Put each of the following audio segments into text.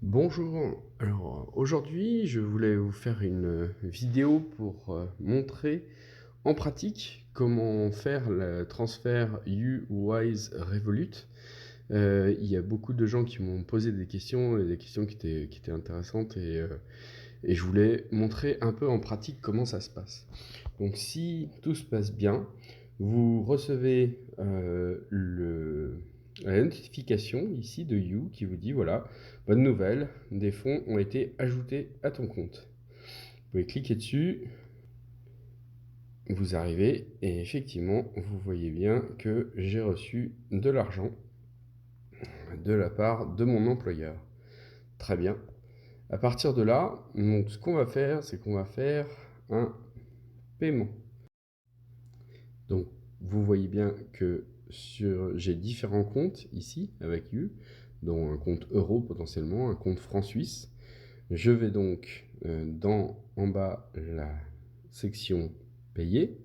Bonjour, alors aujourd'hui je voulais vous faire une vidéo pour montrer en pratique comment faire le transfert U-Wise Revolut. Il y a beaucoup de gens qui m'ont posé des questions et des questions qui étaient intéressantes et je voulais montrer un peu en pratique comment ça se passe. Donc si tout se passe bien, vous recevez la notification ici de You qui vous dit voilà, bonne nouvelle, des fonds ont été ajoutés à ton compte. Vous pouvez cliquer dessus, vous arrivez et effectivement vous voyez bien que j'ai reçu de l'argent de la part de mon employeur. Très bien. À partir de là, donc, ce qu'on va faire, c'est qu'on va faire un paiement. Donc, vous voyez bien que j'ai différents comptes ici avec You, dont un compte euro potentiellement, un compte franc suisse. Je vais donc en bas la section payer.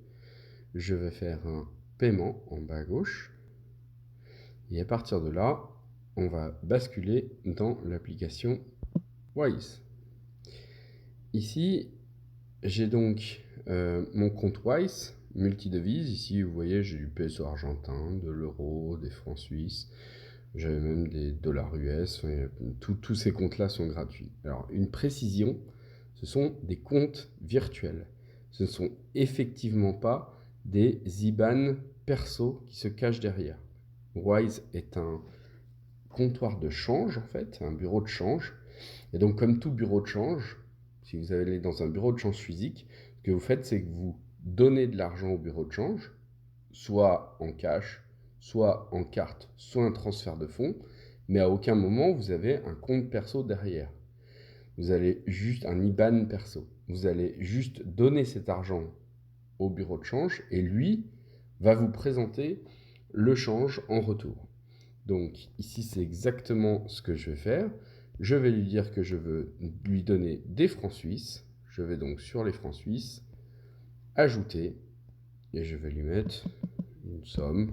Je vais faire un paiement en bas à gauche. Et à partir de là, on va basculer dans l'application Wise. Ici, j'ai donc mon compte Wise, multidevise. Ici, vous voyez, j'ai du peso argentin, de l'euro, des francs suisses. J'avais même des dollars US. Tous ces comptes-là sont gratuits. Alors, une précision, ce sont des comptes virtuels. Ce ne sont effectivement pas des IBAN perso qui se cachent derrière. Wise est un comptoir de change, en fait, un bureau de change. Et donc, comme tout bureau de change, si vous allez dans un bureau de change physique, ce que vous faites, c'est que vous donnez de l'argent au bureau de change, soit en cash, soit en carte, soit un transfert de fonds, mais à aucun moment vous avez un compte perso derrière. Vous allez juste un IBAN perso. Vous allez juste donner cet argent au bureau de change et lui va vous présenter le change en retour. Donc ici, c'est exactement ce que je vais faire. Je vais lui dire que je veux lui donner des francs suisses. Je vais donc sur les francs suisses, ajouter, et je vais lui mettre une somme,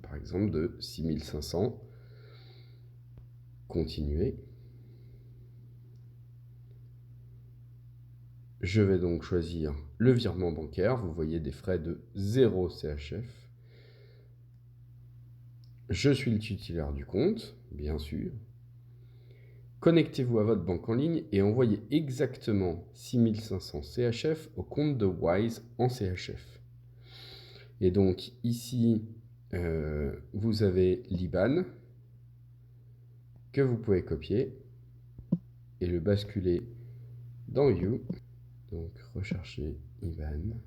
par exemple de 6500. Continuer. Je vais donc choisir le virement bancaire. Vous voyez des frais de 0 CHF. Je suis le titulaire du compte, bien sûr. Connectez-vous à votre banque en ligne et envoyez exactement 6500 CHF au compte de Wise en CHF. Et donc ici, vous avez l'IBAN que vous pouvez copier et le basculer dans You. Donc rechercher IBAN.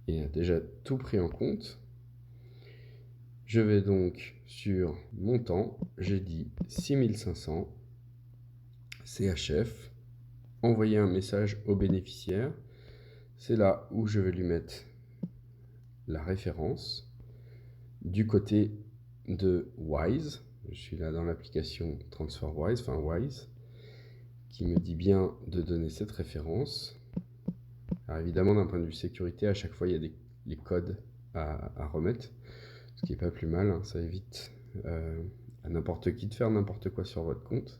Il a déjà tout pris en compte. Je vais donc sur montant, j'ai dit 6500 CHF, envoyer un message au bénéficiaire. C'est là où je vais lui mettre la référence. Du côté de Wise, je suis là dans l'application TransferWise, enfin Wise, qui me dit bien de donner cette référence. Alors évidemment, d'un point de vue sécurité, à chaque fois, il y a les codes à remettre, ce qui n'est pas plus mal, hein, ça évite à n'importe qui de faire n'importe quoi sur votre compte.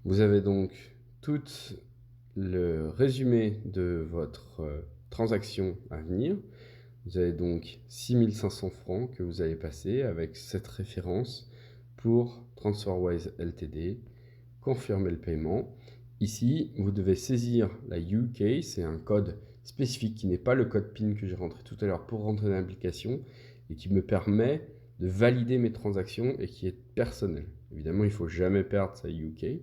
Vous avez donc tout le résumé de votre transaction à venir. Vous avez donc 6500 francs que vous allez passer avec cette référence pour TransferWise Ltd. Confirmer le paiement. Ici, vous devez saisir la UK, c'est un code spécifique qui n'est pas le code PIN que j'ai rentré tout à l'heure pour rentrer dans l'application et qui me permet de valider mes transactions et qui est personnel. Évidemment, il ne faut jamais perdre sa UK.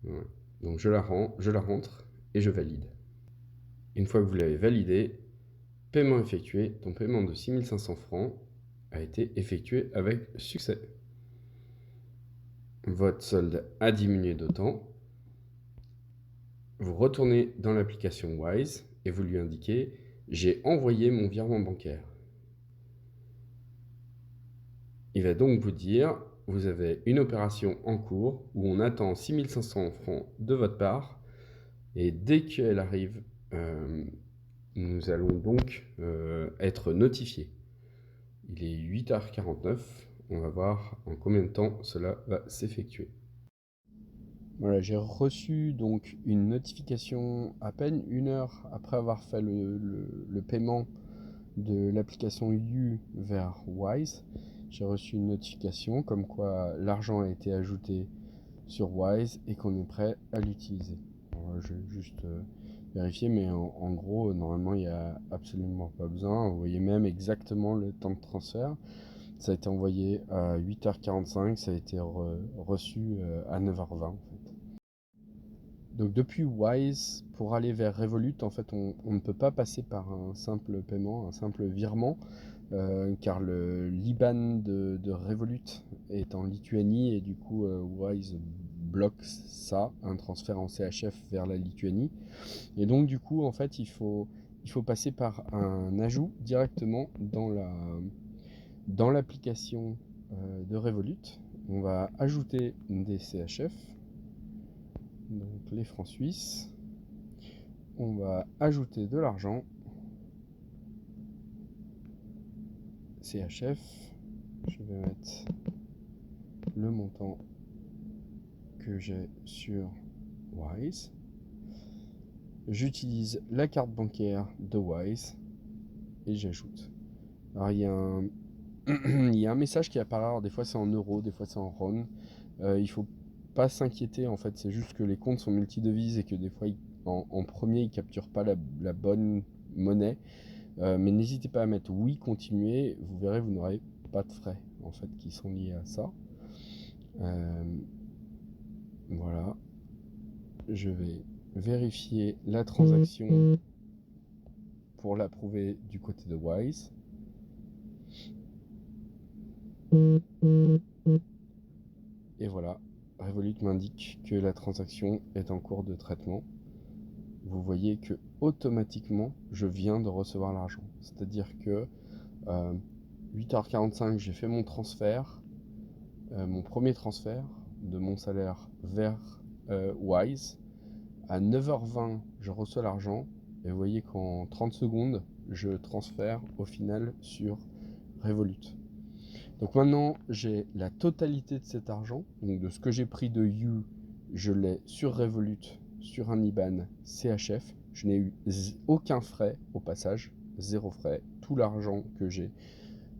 Voilà. Donc je la rentre et je valide. Une fois que vous l'avez validé, paiement effectué, ton paiement de 6500 francs a été effectué avec succès. Votre solde a diminué d'autant. Vous retournez dans l'application Wise et vous lui indiquez « J'ai envoyé mon virement bancaire ». Il va donc vous dire « Vous avez une opération en cours où on attend 6500 francs de votre part et dès qu'elle arrive, nous allons donc être notifiés ». Il est 8h49. On va voir en combien de temps cela va s'effectuer. Voilà, j'ai reçu donc une notification à peine 1 heure après avoir fait le paiement de l'application You vers Wise. J'ai reçu une notification comme quoi l'argent a été ajouté sur Wise et qu'on est prêt à l'utiliser. Je vais juste vérifier, mais en gros, normalement, il n'y a absolument pas besoin. Vous voyez même exactement le temps de transfert. Ça a été envoyé à 8h45, ça a été reçu à 9h20 en fait. Donc depuis Wise, pour aller vers Revolut, en fait, on ne peut pas passer par un simple paiement, un simple virement, car le l'IBAN de Revolut est en Lituanie et du coup Wise bloque ça, un transfert en CHF vers la Lituanie. Et donc du coup, en fait, il faut passer par un ajout directement dans l'application de Revolut. On va ajouter des CHF, donc les francs suisses. On va ajouter de l'argent, CHF. Je vais mettre le montant que j'ai sur Wise. J'utilise la carte bancaire de Wise et j'ajoute. Alors il y a un il y a un message qui apparaît, alors des fois c'est en euros, des fois c'est en RON. Il faut pas s'inquiéter en fait, c'est juste que les comptes sont multidevises et que des fois en premier ils capturent pas la bonne monnaie. Mais n'hésitez pas à mettre oui, continuer, vous verrez vous n'aurez pas de frais en fait qui sont liés à ça. Voilà, je vais vérifier la transaction pour l'approuver du côté de Wise. Et voilà, Revolut m'indique que la transaction est en cours de traitement. Vous voyez que automatiquement je viens de recevoir l'argent. C'est-à-dire que 8h45 j'ai fait mon transfert, mon premier transfert de mon salaire vers Wise. À 9h20 je reçois l'argent et vous voyez qu'en 30 secondes je transfère au final sur Revolut. Donc maintenant, j'ai la totalité de cet argent, donc de ce que j'ai pris de You, je l'ai sur Revolut, sur un IBAN CHF. Je n'ai eu aucun frais au passage, zéro frais. Tout l'argent que j'ai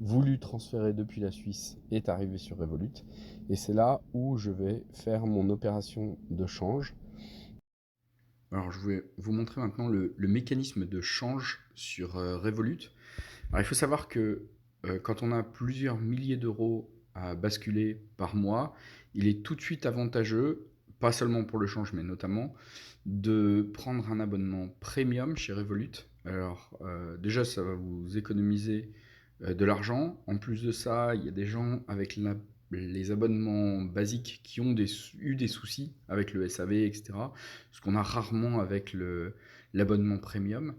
voulu transférer depuis la Suisse est arrivé sur Revolut. Et c'est là où je vais faire mon opération de change. Alors je vais vous montrer maintenant le mécanisme de change sur Revolut. Alors il faut savoir que quand on a plusieurs milliers d'euros à basculer par mois, il est tout de suite avantageux, pas seulement pour le change, mais notamment, de prendre un abonnement premium chez Revolut. Alors déjà, ça va vous économiser de l'argent. En plus de ça, il y a des gens avec les abonnements basiques qui ont eu des soucis avec le SAV, etc. Ce qu'on a rarement avec l'abonnement premium.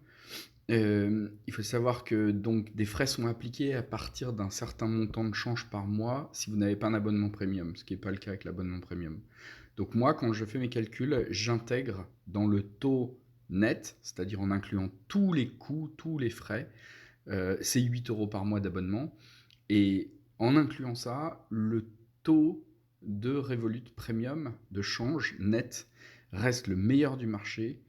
Il faut savoir que donc des frais sont appliqués à partir d'un certain montant de change par mois si vous n'avez pas un abonnement premium, ce qui n'est pas le cas avec l'abonnement premium. Donc moi, quand je fais mes calculs, j'intègre dans le taux net, c'est-à-dire en incluant tous les coûts, tous les frais, c'est 8 euros par mois d'abonnement. Et en incluant ça, le taux de Revolut Premium de change net reste le meilleur du marché.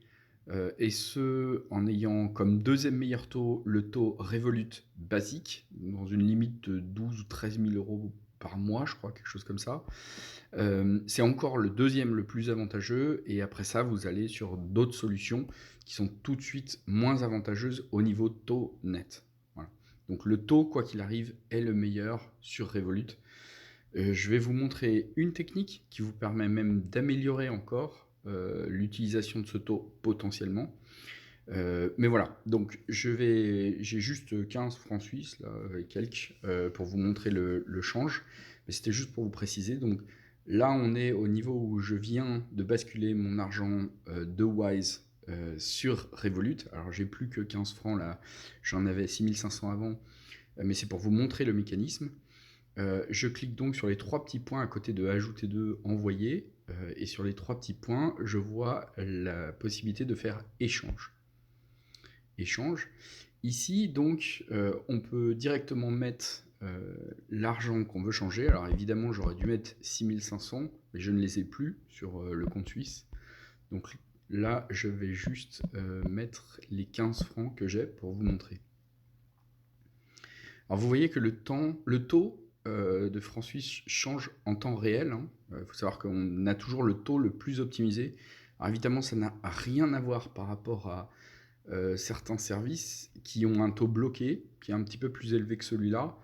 Et ce, en ayant comme deuxième meilleur taux le taux Revolut basique, dans une limite de 12 ou 13 000 euros par mois, je crois, quelque chose comme ça. C'est encore le deuxième le plus avantageux, et après ça, vous allez sur d'autres solutions qui sont tout de suite moins avantageuses au niveau taux net. Voilà. Donc le taux, quoi qu'il arrive, est le meilleur sur Revolut. Je vais vous montrer une technique qui vous permet même d'améliorer encore l'utilisation de ce taux potentiellement. Mais voilà, donc j'ai juste 15 francs suisses là, et quelques pour vous montrer le change. Mais c'était juste pour vous préciser. Donc là, on est au niveau où je viens de basculer mon argent de Wise sur Revolut. Alors j'ai plus que 15 francs là, j'en avais 6500 avant, mais c'est pour vous montrer le mécanisme. Je clique donc sur les trois petits points à côté de ajouter de envoyer, et sur les trois petits points, je vois la possibilité de faire échange. Échange. Ici, donc, on peut directement mettre l'argent qu'on veut changer. Alors évidemment, j'aurais dû mettre 6500, mais je ne les ai plus sur le compte suisse. Donc là, je vais juste mettre les 15 francs que j'ai pour vous montrer. Alors vous voyez que le taux de francs suisses change en temps réel. Il faut savoir qu'on a toujours le taux le plus optimisé. Alors évidemment, ça n'a rien à voir par rapport à certains services qui ont un taux bloqué, qui est un petit peu plus élevé que celui-là.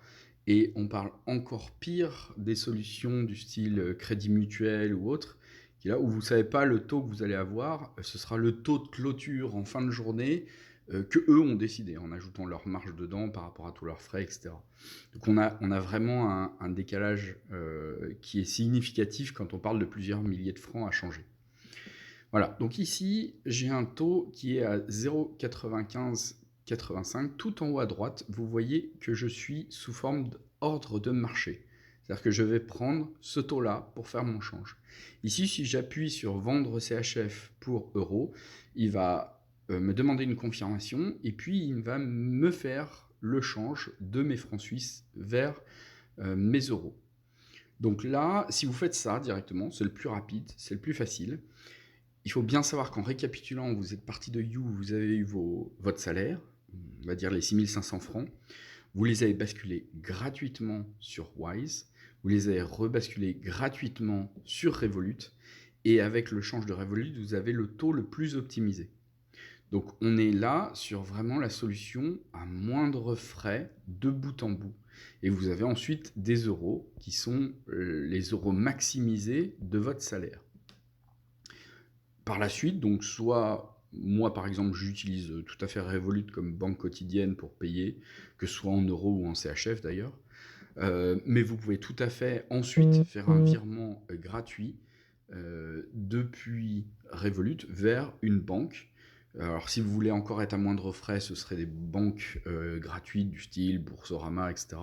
Et on parle encore pire des solutions du style crédit mutuel ou autre, qui là où vous ne savez pas le taux que vous allez avoir, ce sera le taux de clôture en fin de journée que eux ont décidé, en ajoutant leur marge dedans par rapport à tous leurs frais, etc. Donc on a vraiment un décalage qui est significatif quand on parle de plusieurs milliers de francs à changer. Voilà, donc ici, j'ai un taux qui est à 0,9585. Tout en haut à droite, vous voyez que je suis sous forme d'ordre de marché. C'est-à-dire que je vais prendre ce taux-là pour faire mon change. Ici, si j'appuie sur vendre CHF pour euros, il va me demander une confirmation et puis il va me faire le change de mes francs suisses vers mes euros. Donc là, si vous faites ça directement, c'est le plus rapide, c'est le plus facile. Il faut bien savoir qu'en récapitulant, vous êtes parti de You, vous avez eu votre salaire, on va dire les 6500 francs, vous les avez basculés gratuitement sur Wise, vous les avez rebasculés gratuitement sur Revolut, et avec le change de Revolut, vous avez le taux le plus optimisé. Donc on est là sur vraiment la solution à moindre frais de bout en bout. Et vous avez ensuite des euros qui sont les euros maximisés de votre salaire. Par la suite, donc soit moi par exemple j'utilise tout à fait Revolut comme banque quotidienne pour payer, que ce soit en euros ou en CHF d'ailleurs, mais vous pouvez tout à fait ensuite faire un virement gratuit depuis Revolut vers une banque. Alors si vous voulez encore être à moindre frais, ce serait des banques gratuites du style Boursorama, etc.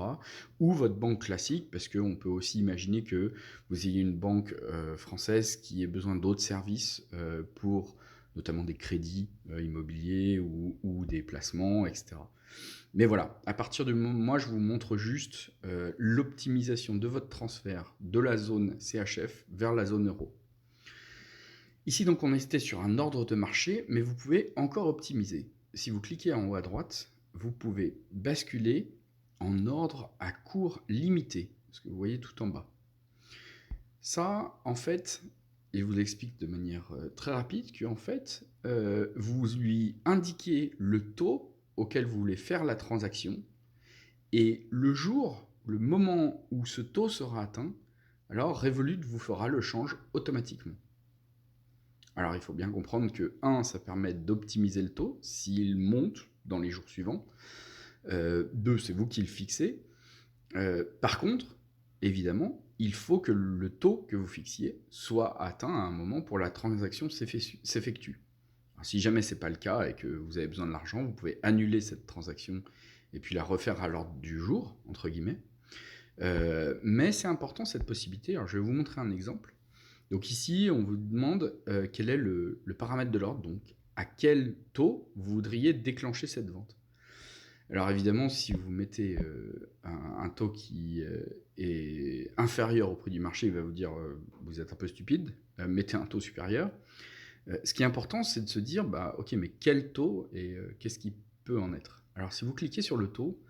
Ou votre banque classique, parce qu'on peut aussi imaginer que vous ayez une banque française qui ait besoin d'autres services pour notamment des crédits immobiliers ou des placements, etc. Mais voilà, à partir du moment, moi je vous montre juste l'optimisation de votre transfert de la zone CHF vers la zone euro. Ici, donc, on était sur un ordre de marché, mais vous pouvez encore optimiser. Si vous cliquez en haut à droite, vous pouvez basculer en ordre à cours limité, ce que vous voyez tout en bas. Ça, en fait, il vous explique de manière très rapide qu'en fait, vous lui indiquez le taux auquel vous voulez faire la transaction, et le jour, le moment où ce taux sera atteint, alors Revolut vous fera le change automatiquement. Alors il faut bien comprendre que 1, ça permet d'optimiser le taux s'il monte dans les jours suivants. 2, c'est vous qui le fixez. Par contre, évidemment, il faut que le taux que vous fixiez soit atteint à un moment pour la transaction s'effectue. Alors, si jamais ce n'est pas le cas et que vous avez besoin de l'argent, vous pouvez annuler cette transaction et puis la refaire à l'ordre du jour, entre guillemets. Mais c'est important cette possibilité. Alors je vais vous montrer un exemple. Donc ici, on vous demande quel est le paramètre de l'ordre, donc à quel taux vous voudriez déclencher cette vente. Alors évidemment, si vous mettez un taux qui est inférieur au prix du marché, il va vous dire vous êtes un peu stupide, mettez un taux supérieur. Ce qui est important, c'est de se dire, bah, ok, mais quel taux et qu'est-ce qui peut en être? Alors si vous cliquez sur le taux,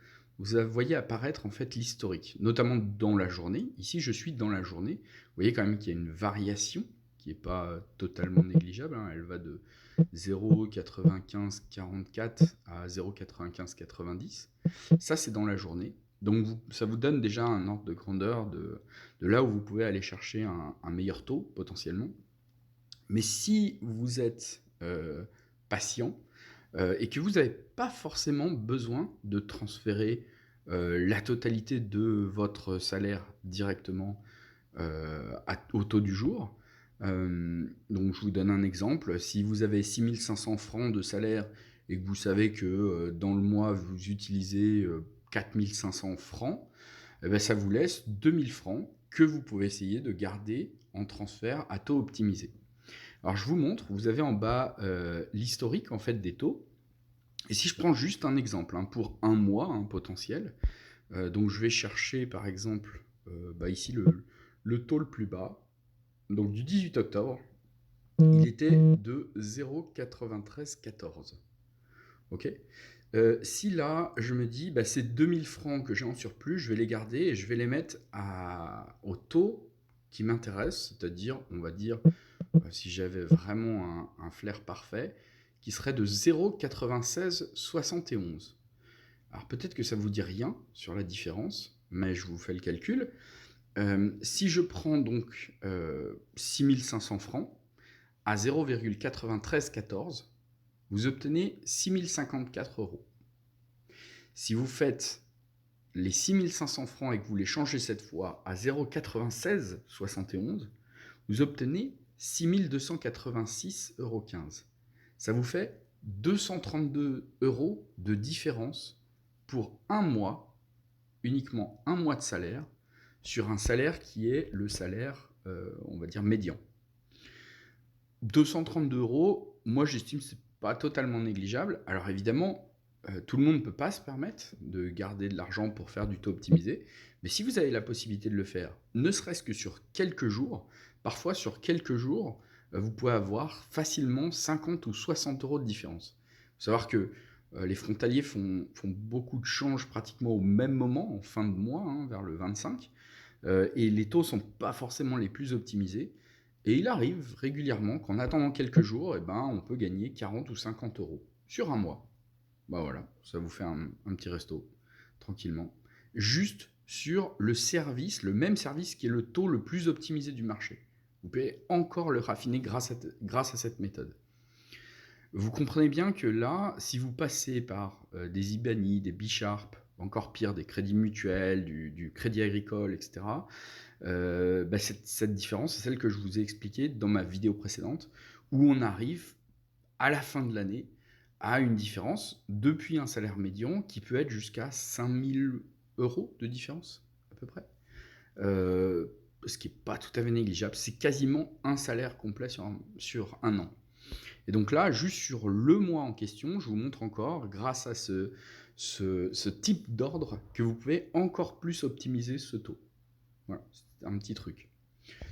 vous voyez apparaître en fait l'historique, notamment dans la journée. Ici, je suis dans la journée. Vous voyez quand même qu'il y a une variation qui n'est pas totalement négligeable. Elle va de 0,9544 à 0,9590. Ça, c'est dans la journée. Donc, ça vous donne déjà un ordre de grandeur de là où vous pouvez aller chercher un meilleur taux potentiellement. Mais si vous êtes patient et que vous n'avez pas forcément besoin de transférer la totalité de votre salaire directement au taux du jour, donc je vous donne un exemple. Si vous avez 6500 francs de salaire et que vous savez que dans le mois vous utilisez 4500 francs, eh ben, ça vous laisse 2000 francs que vous pouvez essayer de garder en transfert à taux optimisé. Alors je vous montre, vous avez en bas l'historique en fait des taux. Et si je prends juste un exemple pour un mois potentiel, Donc je vais chercher par exemple ici le taux le plus bas. Donc du 18 octobre, il était de 0,9314. Ok. Si là, je me dis, ces 2000 francs que j'ai en surplus, je vais les garder et je vais les mettre au taux qui m'intéresse, c'est-à-dire, on va dire, si j'avais vraiment un flair parfait, qui serait de 0,9671. Alors peut-être que ça vous dit rien sur la différence, mais je vous fais le calcul. Si je prends donc 6500 francs à 0,9314, vous obtenez 6054 euros. Si vous faites les 6500 francs et que vous les changez cette fois à 0,9671, vous obtenez 6286,15 euros. Ça vous fait 232 euros de différence pour un mois, uniquement un mois de salaire, sur un salaire qui est le salaire, on va dire, médian. 232 euros, moi j'estime que c'est pas totalement négligeable. Alors évidemment, tout le monde ne peut pas se permettre de garder de l'argent pour faire du taux optimisé, mais si vous avez la possibilité de le faire, ne serait-ce que sur quelques jours, parfois sur quelques jours, vous pouvez avoir facilement 50 ou 60 euros de différence. Il faut savoir que les frontaliers font beaucoup de changes pratiquement au même moment, en fin de mois, hein, vers le 25, et les taux ne sont pas forcément les plus optimisés. Et il arrive régulièrement qu'en attendant quelques jours, on peut gagner 40 ou 50 euros sur un mois. Voilà, ça vous fait un petit resto, tranquillement. Juste sur le service, le même service qui est le taux le plus optimisé du marché. Vous pouvez encore le raffiner grâce à cette méthode. Vous comprenez bien que là, si vous passez par des IBANI, des B-Sharp, encore pire, des crédits mutuels, du crédit agricole, etc., cette différence, c'est celle que je vous ai expliquée dans ma vidéo précédente, où on arrive à la fin de l'année à une différence depuis un salaire médian qui peut être jusqu'à 5000 euros de différence, à peu près. Ce qui n'est pas tout à fait négligeable. C'est quasiment un salaire complet sur un an. Et donc là, juste sur le mois en question, je vous montre encore, grâce à ce type d'ordre, que vous pouvez encore plus optimiser ce taux. Voilà, c'est un petit truc.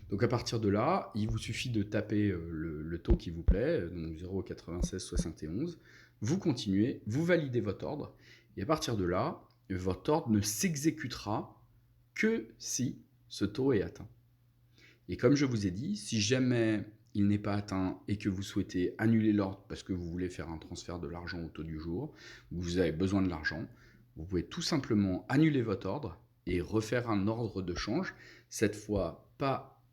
Donc à partir de là, il vous suffit de taper le taux qui vous plaît, donc 0,9671. Vous continuez, vous validez votre ordre, et à partir de là, votre ordre ne s'exécutera que si ce taux est atteint. Et comme je vous ai dit, si jamais il n'est pas atteint et que vous souhaitez annuler l'ordre parce que vous voulez faire un transfert de l'argent au taux du jour, vous avez besoin de l'argent, vous pouvez tout simplement annuler votre ordre et refaire un ordre de change, cette fois pas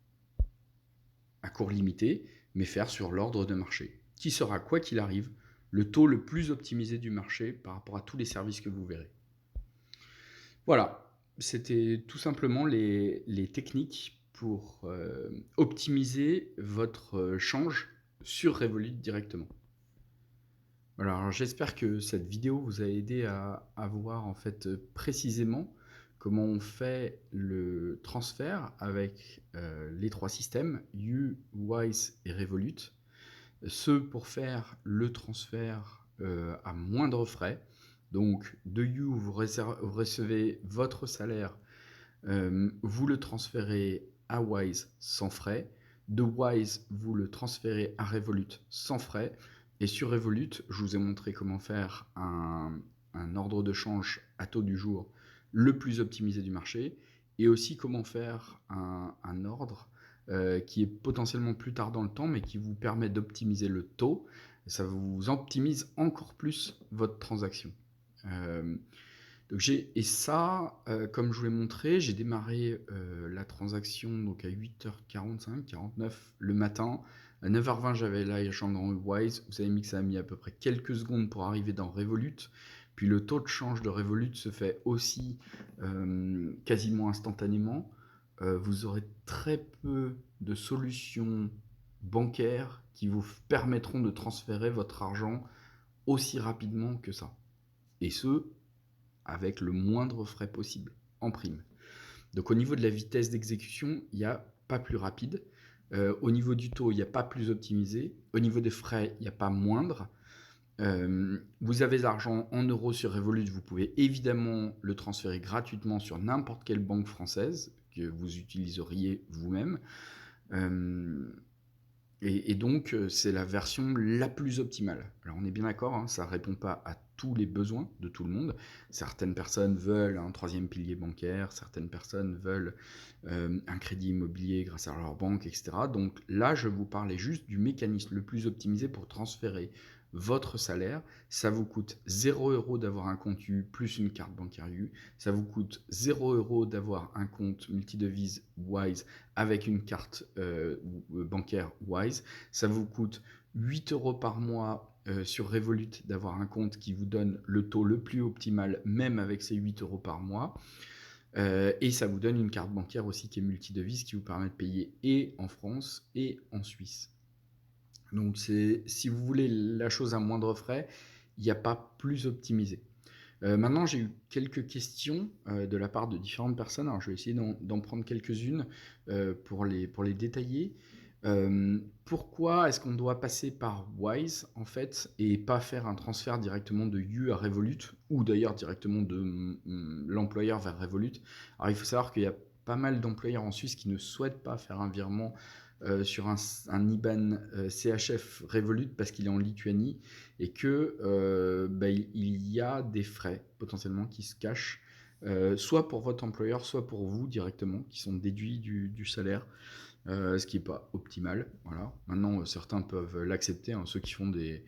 à cours limité, mais faire sur l'ordre de marché, qui sera, quoi qu'il arrive, le taux le plus optimisé du marché par rapport à tous les services que vous verrez. Voilà, c'était tout simplement les techniques pour optimiser votre change sur Revolut directement. Voilà, alors j'espère que cette vidéo vous a aidé à voir en fait précisément comment on fait le transfert avec les trois systèmes You, Wise et Revolut. Ce pour faire le transfert à moindre frais. Donc de You, vous recevez votre salaire, vous le transférez à Wise sans frais. De Wise, vous le transférez à Revolut sans frais. Et sur Revolut, je vous ai montré comment faire un ordre de change à taux du jour le plus optimisé du marché, et aussi comment faire un ordre qui est potentiellement plus tard dans le temps, mais qui vous permet d'optimiser le taux. Ça vous optimise encore plus votre transaction. Et ça, comme je vous l'ai montré, j'ai démarré la transaction donc à 8h45, 49 le matin. À 9h20, j'avais l'argent dans Wise. Vous avez mis que ça a mis à peu près quelques secondes pour arriver dans Revolut. Puis le taux de change de Revolut se fait aussi quasiment instantanément. Vous aurez très peu de solutions bancaires qui vous permettront de transférer votre argent aussi rapidement que ça. Et ce, avec le moindre frais possible, en prime. Donc au niveau de la vitesse d'exécution, il n'y a pas plus rapide. Au niveau du taux, il n'y a pas plus optimisé. Au niveau des frais, il n'y a pas moindre. Vous avez l'argent en euros sur Revolut, vous pouvez évidemment le transférer gratuitement sur n'importe quelle banque française que vous utiliseriez vous-même. Hem et donc, c'est la version la plus optimale. Alors on est bien d'accord, hein, ça répond pas à tous les besoins de tout le monde. Certaines personnes veulent un troisième pilier bancaire, certaines personnes veulent, un crédit immobilier grâce à leur banque et cetera. Donc là, je vous parlais juste du mécanisme le plus optimisé pour transférer votre salaire. Ça vous coûte 0 € d'avoir un compte U plus une carte bancaire U. Ça vous coûte 0 € d'avoir un compte multidevise Wise avec une carte bancaire Wise. Ça vous coûte 8 € par mois sur Revolut d'avoir un compte qui vous donne le taux le plus optimal, même avec ces 8 € par mois. Et ça vous donne une carte bancaire aussi qui est multidevise, qui vous permet de payer et en France et en Suisse. Donc si vous voulez la chose à moindre frais, il n'y a pas plus optimisé. Maintenant, j'ai eu quelques questions de la part de différentes personnes. Alors, je vais essayer d'en prendre quelques-unes pour les détailler. Pourquoi est-ce qu'on doit passer par Wise, en fait, et pas faire un transfert directement de You à Revolut, ou d'ailleurs directement de l'employeur vers Revolut? Alors, il faut savoir qu'il y a pas mal d'employeurs en Suisse qui ne souhaitent pas faire un virement sur un IBAN CHF Revolut parce qu'il est en Lituanie et que il y a des frais potentiellement qui se cachent, soit pour votre employeur, soit pour vous directement, qui sont déduits du salaire, ce qui n'est pas optimal. Voilà. Maintenant, certains peuvent l'accepter, hein, ceux qui font des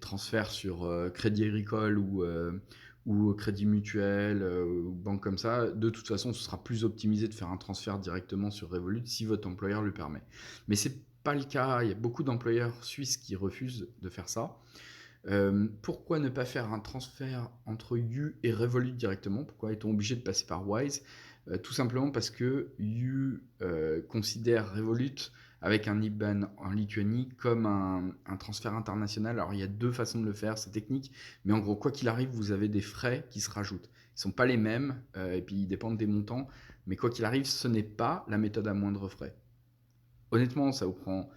transferts sur Crédit Agricole ou Crédit Mutuel ou banque comme ça, de toute façon, ce sera plus optimisé de faire un transfert directement sur Revolut si votre employeur le permet. Mais c'est pas le cas, il y a beaucoup d'employeurs suisses qui refusent de faire ça. Pourquoi ne pas faire un transfert entre You et Revolut directement? Pourquoi est-on obligé de passer par Wise? Tout simplement parce que You considère Revolut avec un IBAN en Lituanie comme un transfert international. Alors il y a deux façons de le faire, c'est technique, mais en gros, quoi qu'il arrive, vous avez des frais qui se rajoutent. Ils ne sont pas les mêmes, et puis ils dépendent des montants, mais quoi qu'il arrive, ce n'est pas la méthode à moindre frais. Honnêtement, ça vous prend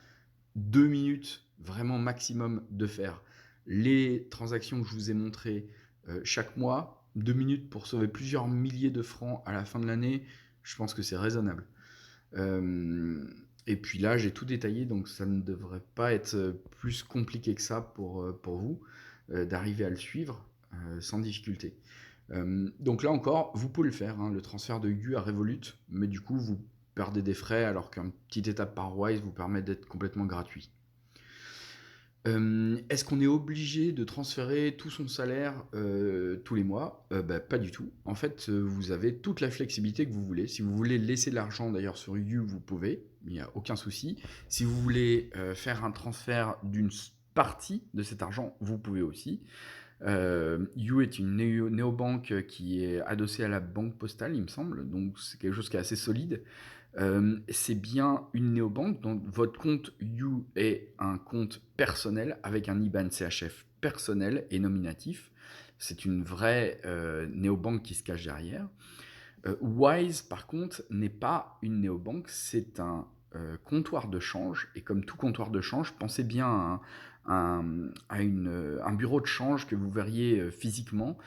2 minutes, vraiment maximum, de faire les transactions que je vous ai montrées chaque mois. 2 minutes pour sauver plusieurs milliers de francs à la fin de l'année, je pense que c'est raisonnable. Et puis là, j'ai tout détaillé, donc ça ne devrait pas être plus compliqué que ça pour vous d'arriver à le suivre sans difficulté. Donc là encore, vous pouvez le faire, hein, le transfert de You à Revolut, mais du coup, vous perdez des frais alors qu'une petite étape par Wise vous permet d'être complètement gratuit. Est-ce qu'on est obligé de transférer tout son salaire tous les mois? Pas du tout. En fait, vous avez toute la flexibilité que vous voulez. Si vous voulez laisser de l'argent d'ailleurs sur You, vous pouvez, il n'y a aucun souci. Si vous voulez faire un transfert d'une partie de cet argent, vous pouvez aussi. You est une néobanque qui est adossée à la banque postale, il me semble, donc c'est quelque chose qui est assez solide. C'est bien une néobanque, donc votre compte You est un compte personnel avec un IBAN CHF personnel et nominatif. C'est une vraie néobanque qui se cache derrière. Wise, par contre, n'est pas une néobanque, c'est un comptoir de change. Et comme tout comptoir de change, pensez bien à un bureau de change que vous verriez physiquement.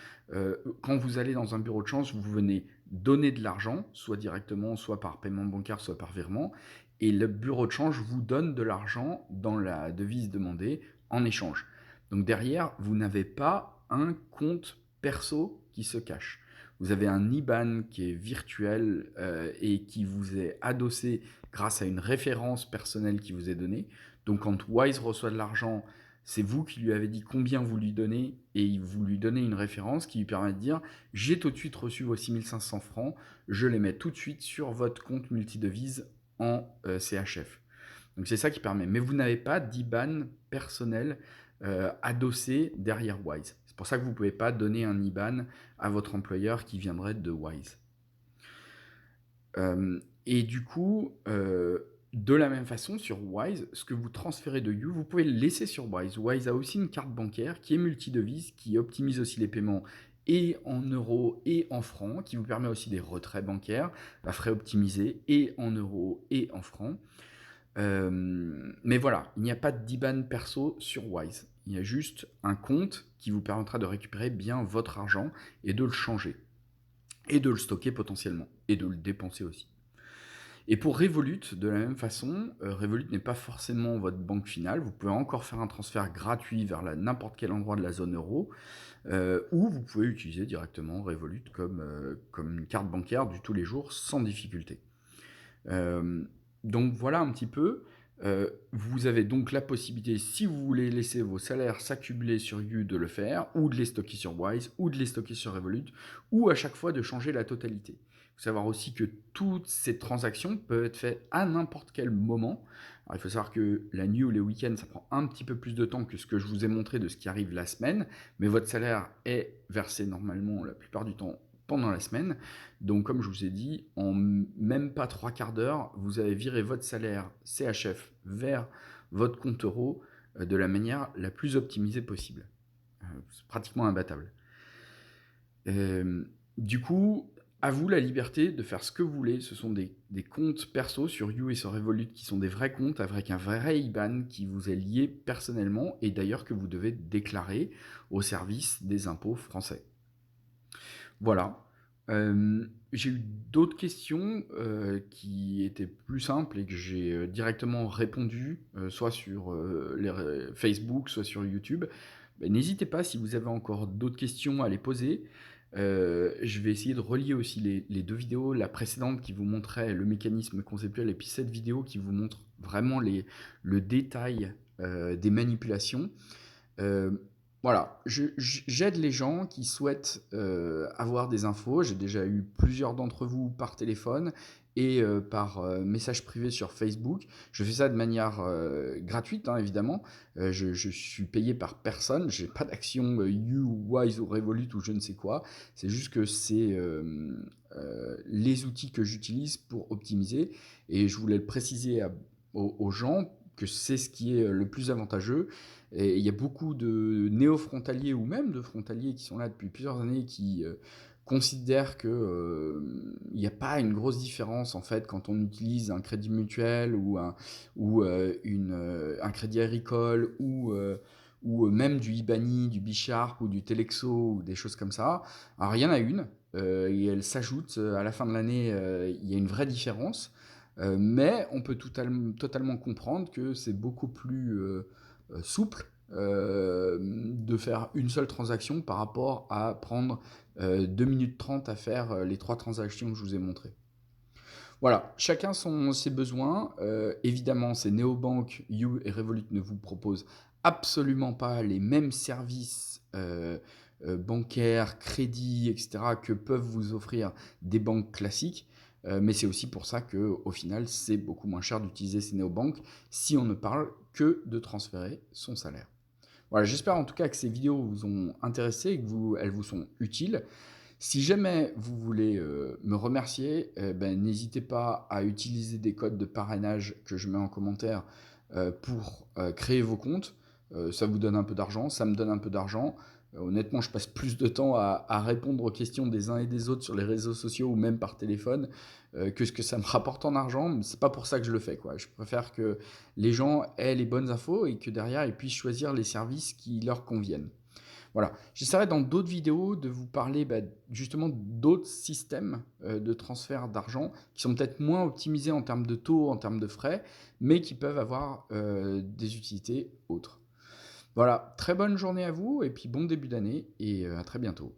Quand vous allez dans un bureau de change, vous venez donner de l'argent, soit directement, soit par paiement bancaire, soit par virement. Et le bureau de change vous donne de l'argent dans la devise demandée en échange. Donc derrière, vous n'avez pas un compte perso qui se cache. Vous avez un IBAN qui est virtuel et qui vous est adossé grâce à une référence personnelle qui vous est donnée. Donc quand Wise reçoit de l'argent, c'est vous qui lui avez dit combien vous lui donnez et vous lui donnez une référence qui lui permet de dire j'ai tout de suite reçu vos 6500 francs, je les mets tout de suite sur votre compte multidevise en CHF. Donc c'est ça qui permet. Mais vous n'avez pas d'IBAN personnel adossé derrière Wise. C'est pour ça que vous ne pouvez pas donner un IBAN à votre employeur qui viendrait de Wise. Et du coup, de la même façon, sur Wise, ce que vous transférez de You, vous pouvez le laisser sur Wise. Wise a aussi une carte bancaire qui est multidevise, qui optimise aussi les paiements et en euros et en francs, qui vous permet aussi des retraits bancaires à frais optimisés et en euros et en francs. Mais voilà, il n'y a pas d'IBAN perso sur Wise. Il y a juste un compte qui vous permettra de récupérer bien votre argent et de le changer. Et de le stocker potentiellement. Et de le dépenser aussi. Et pour Revolut, de la même façon, Revolut n'est pas forcément votre banque finale. Vous pouvez encore faire un transfert gratuit vers n'importe quel endroit de la zone euro, ou vous pouvez utiliser directement Revolut comme une carte bancaire du tous les jours sans difficulté. Donc voilà un petit peu. Vous avez donc la possibilité, si vous voulez laisser vos salaires s'accumuler sur You, de le faire, ou de les stocker sur Wise, ou de les stocker sur Revolut, ou à chaque fois de changer la totalité. Il faut savoir aussi que toutes ces transactions peuvent être faites à n'importe quel moment. Alors, il faut savoir que la nuit ou les week-ends, ça prend un petit peu plus de temps que ce que je vous ai montré de ce qui arrive la semaine, mais votre salaire est versé normalement la plupart du temps pendant la semaine. Donc comme je vous ai dit, en même pas 3/4 d'heure, vous avez viré votre salaire CHF vers votre compte euro de la manière la plus optimisée possible. C'est pratiquement imbattable. Du coup, à vous la liberté de faire ce que vous voulez. Ce sont des comptes perso sur You et sur Revolut qui sont des vrais comptes avec un vrai IBAN qui vous est lié personnellement et d'ailleurs que vous devez déclarer au service des impôts français. Voilà. J'ai eu d'autres questions qui étaient plus simples et que j'ai directement répondu, soit sur Facebook, soit sur YouTube. Ben, n'hésitez pas, si vous avez encore d'autres questions à les poser. Je vais essayer de relier aussi les deux vidéos, la précédente qui vous montrait le mécanisme conceptuel et puis cette vidéo qui vous montre vraiment le détail des manipulations. Voilà, j'aide les gens qui souhaitent avoir des infos. J'ai déjà eu plusieurs d'entre vous par téléphone et par message privé sur Facebook. Je fais ça de manière gratuite, hein, évidemment. Je suis payé par personne. Je n'ai pas d'action You, Wise ou Revolut ou je ne sais quoi. C'est juste que c'est les outils que j'utilise pour optimiser. Et je voulais le préciser aux gens que c'est ce qui est le plus avantageux. Et il y a beaucoup de néo-frontaliers ou même de frontaliers qui sont là depuis plusieurs années qui considèrent qu'il n'y a pas une grosse différence en fait quand on utilise un crédit mutuel ou un crédit agricole ou même du Ibani, du Bicharp ou du Telexo ou des choses comme ça. Alors il y en a une et elle s'ajoute à la fin de l'année, il y a une vraie différence. Mais on peut totalement comprendre que c'est beaucoup plus souple de faire une seule transaction par rapport à prendre 2 minutes 30 à faire les 3 transactions que je vous ai montrées. Voilà, chacun ses besoins. Évidemment, ces néobanques, You et Revolut ne vous proposent absolument pas les mêmes services bancaires, crédits, etc. que peuvent vous offrir des banques classiques. Mais c'est aussi pour ça qu'au final, c'est beaucoup moins cher d'utiliser ces néobanques si on ne parle que de transférer son salaire. Voilà, j'espère en tout cas que ces vidéos vous ont intéressé et qu'elles vous sont utiles. Si jamais vous voulez me remercier, n'hésitez pas à utiliser des codes de parrainage que je mets en commentaire pour créer vos comptes. Ça vous donne un peu d'argent, ça me donne un peu d'argent. Honnêtement, je passe plus de temps à répondre aux questions des uns et des autres sur les réseaux sociaux ou même par téléphone que ce que ça me rapporte en argent. Mais c'est pas pour ça que je le fais, quoi. Je préfère que les gens aient les bonnes infos et que derrière ils puissent choisir les services qui leur conviennent. Voilà, j'essaierai dans d'autres vidéos de vous parler justement d'autres systèmes de transfert d'argent qui sont peut-être moins optimisés en termes de taux, en termes de frais, mais qui peuvent avoir des utilités autres. Voilà, très bonne journée à vous et puis bon début d'année et à très bientôt.